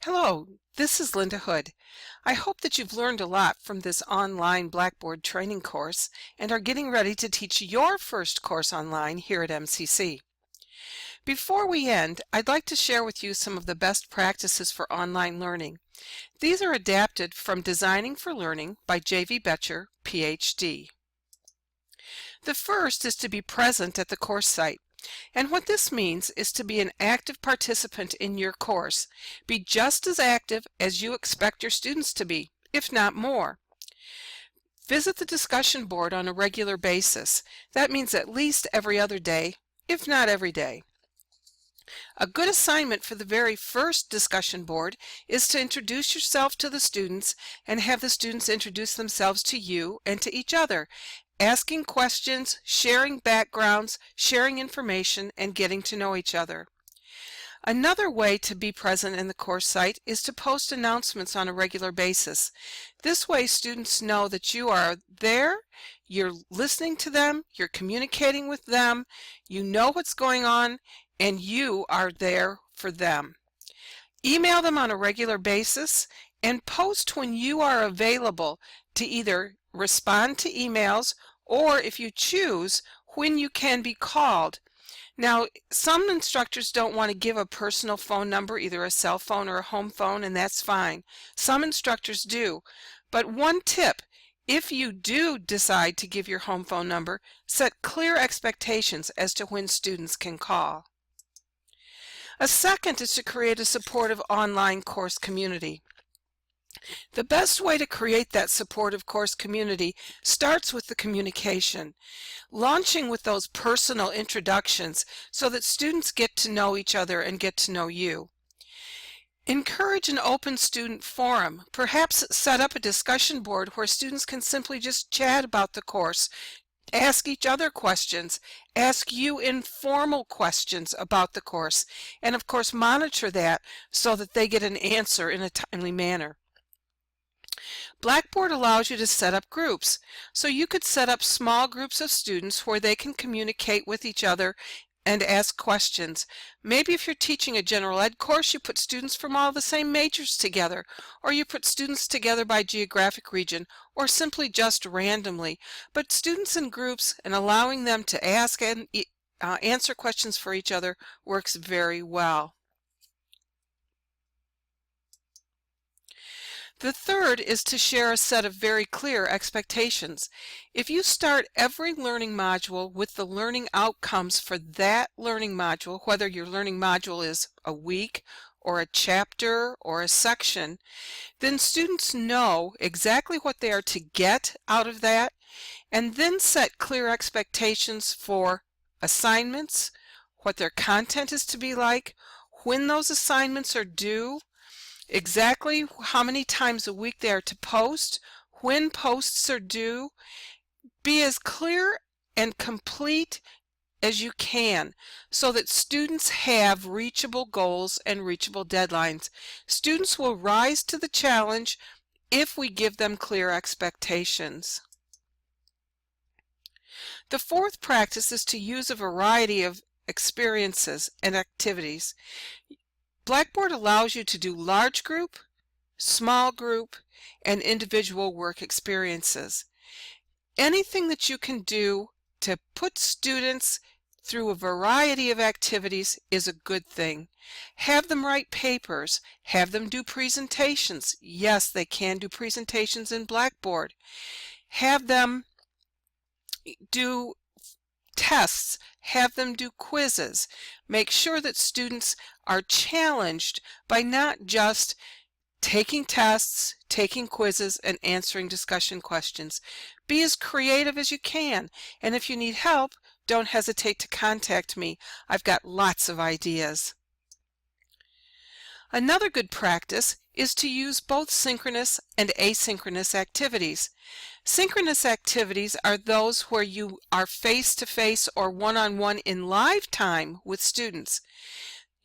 Hello, this is Linda Hood. I hope that you've learned a lot from this online Blackboard training course and are getting ready to teach your first course online here at MCC. Before we end, I'd like to share with you some of the best practices for online learning. These are adapted from Designing for Learning by J.V. Betcher, PhD. The first is to be present at the course site. And what this means is to be an active participant in your course. Be just as active as you expect your students to be, if not more. Visit the discussion board on a regular basis. That means at least every other day, if not every day. A good assignment for the very first discussion board is to introduce yourself to the students and have the students introduce themselves to you and to each other, asking questions, sharing backgrounds, sharing information, and getting to know each other. Another way to be present in the course site is to post announcements on a regular basis. This way students know that you are there, you're listening to them, you're communicating with them, you know what's going on, and you are there for them. Email them on a regular basis and post when you are available to either respond to emails or, if you choose, when you can be called. Now, some instructors don't want to give a personal phone number, either a cell phone or a home phone, and that's fine. Some instructors do. But one tip, if you do decide to give your home phone number, set clear expectations as to when students can call. A second is to create a supportive online course community. The best way to create that supportive course community starts with the communication, launching with those personal introductions so that students get to know each other and get to know you. Encourage an open student forum. Perhaps set up a discussion board where students can simply just chat about the course, ask each other questions, ask you informal questions about the course, and of course monitor that so that they get an answer in a timely manner. Blackboard allows you to set up groups, so you could set up small groups of students where they can communicate with each other and ask questions. Maybe if you're teaching a general ed course, you put students from all the same majors together, or you put students together by geographic region, or simply just randomly. But students in groups and allowing them to ask and answer questions for each other works very well. The third is to share a set of very clear expectations. If you start every learning module with the learning outcomes for that learning module, whether your learning module is a week or a chapter or a section, then students know exactly what they are to get out of that, and then set clear expectations for assignments, what their content is to be like, when those assignments are due, exactly how many times a week they are to post, when posts are due. Be as clear and complete as you can so that students have reachable goals and reachable deadlines. Students will rise to the challenge if we give them clear expectations. The fourth practice is to use a variety of experiences and activities. Blackboard allows you to do large group, small group, and individual work experiences. Anything that you can do to put students through a variety of activities is a good thing. Have them write papers, have them do presentations. Yes, they can do presentations in Blackboard. Have them do tests, have them do quizzes. Make sure that students are challenged by not just taking tests, taking quizzes, and answering discussion questions. Be as creative as you can, and if you need help, don't hesitate to contact me. I've got lots of ideas. Another good practice is to use both synchronous and asynchronous activities. Synchronous activities are those where you are face-to-face or one-on-one in live time with students.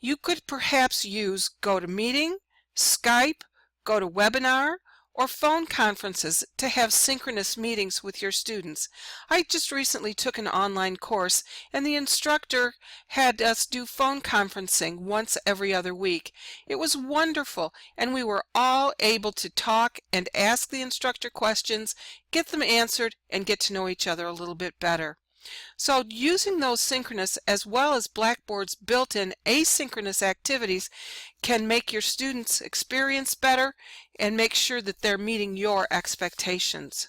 You could perhaps use GoToMeeting, Skype, GoToWebinar, or phone conferences to have synchronous meetings with your students. I just recently took an online course and the instructor had us do phone conferencing once every other week. It was wonderful, and we were all able to talk and ask the instructor questions, get them answered, and get to know each other a little bit better. So using those synchronous as well as Blackboard's built-in asynchronous activities can make your students' experience better and make sure that they're meeting your expectations.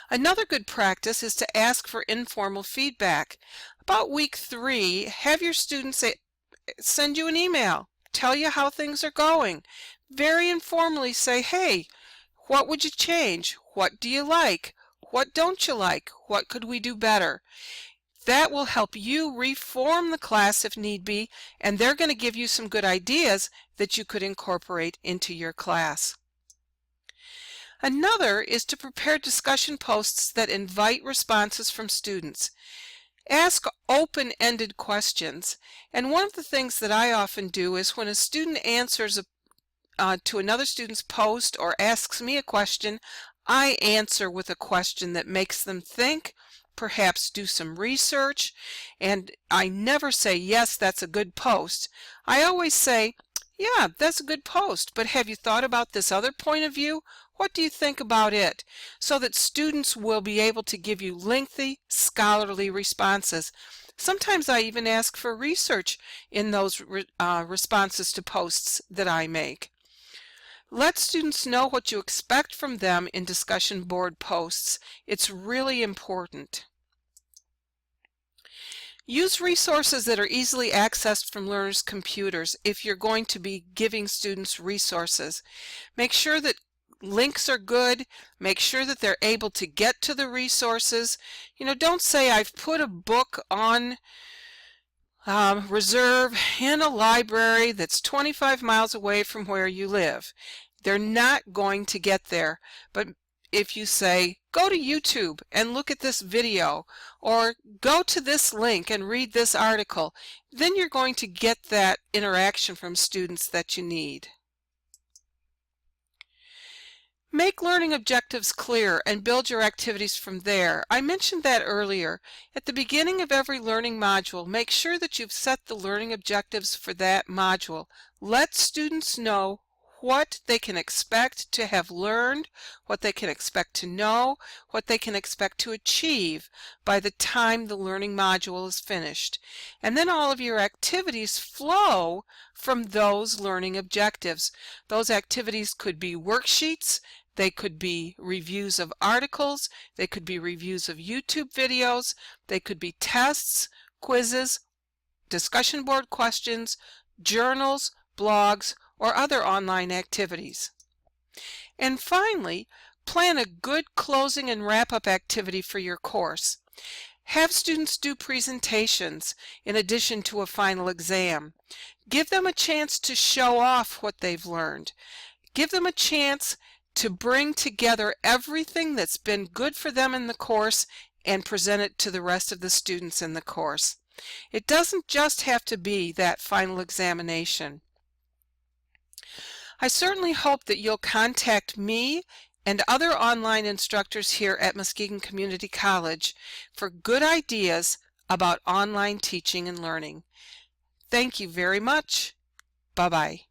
Another good practice is to ask for informal feedback. About week 3, have your students send you an email, tell you how things are going. Very informally say, hey, what would you change? What do you like? What don't you like? What could we do better? That will help you reform the class if need be, and they're going to give you some good ideas that you could incorporate into your class. Another is to prepare discussion posts that invite responses from students. Ask open-ended questions, and one of the things that I often do is when a student answers to another student's post or asks me a question, I answer with a question that makes them think, perhaps do some research, and I never say, yes, that's a good post. I always say, yeah, that's a good post, but have you thought about this other point of view? What do you think about it? So that students will be able to give you lengthy, scholarly responses. Sometimes I even ask for research in those responses to posts that I make. Let students know what you expect from them in discussion board posts. It's really important. Use resources that are easily accessed from learners' computers if you're going to be giving students resources. Make sure that links are good. Make sure that they're able to get to the resources. You know, don't say I've put a book on reserve in a library that's 25 miles away from where you live. They're not going to get there. But if you say, go to YouTube and look at this video, or go to this link and read this article, then you're going to get that interaction from students that you need. Make learning objectives clear and build your activities from there. I mentioned that earlier. At the beginning of every learning module, make sure that you've set the learning objectives for that module. Let students know what they can expect to have learned, what they can expect to know, what they can expect to achieve by the time the learning module is finished. And then all of your activities flow from those learning objectives. Those activities could be worksheets, they could be reviews of articles, they could be reviews of YouTube videos, they could be tests, quizzes, discussion board questions, journals, blogs, or other online activities. And finally, plan a good closing and wrap-up activity for your course. Have students do presentations in addition to a final exam. Give them a chance to show off what they've learned. Give them a chance to bring together everything that's been good for them in the course and present it to the rest of the students in the course. It doesn't just have to be that final examination. I certainly hope that you'll contact me and other online instructors here at Muskegon Community College for good ideas about online teaching and learning. Thank you very much. Bye-bye.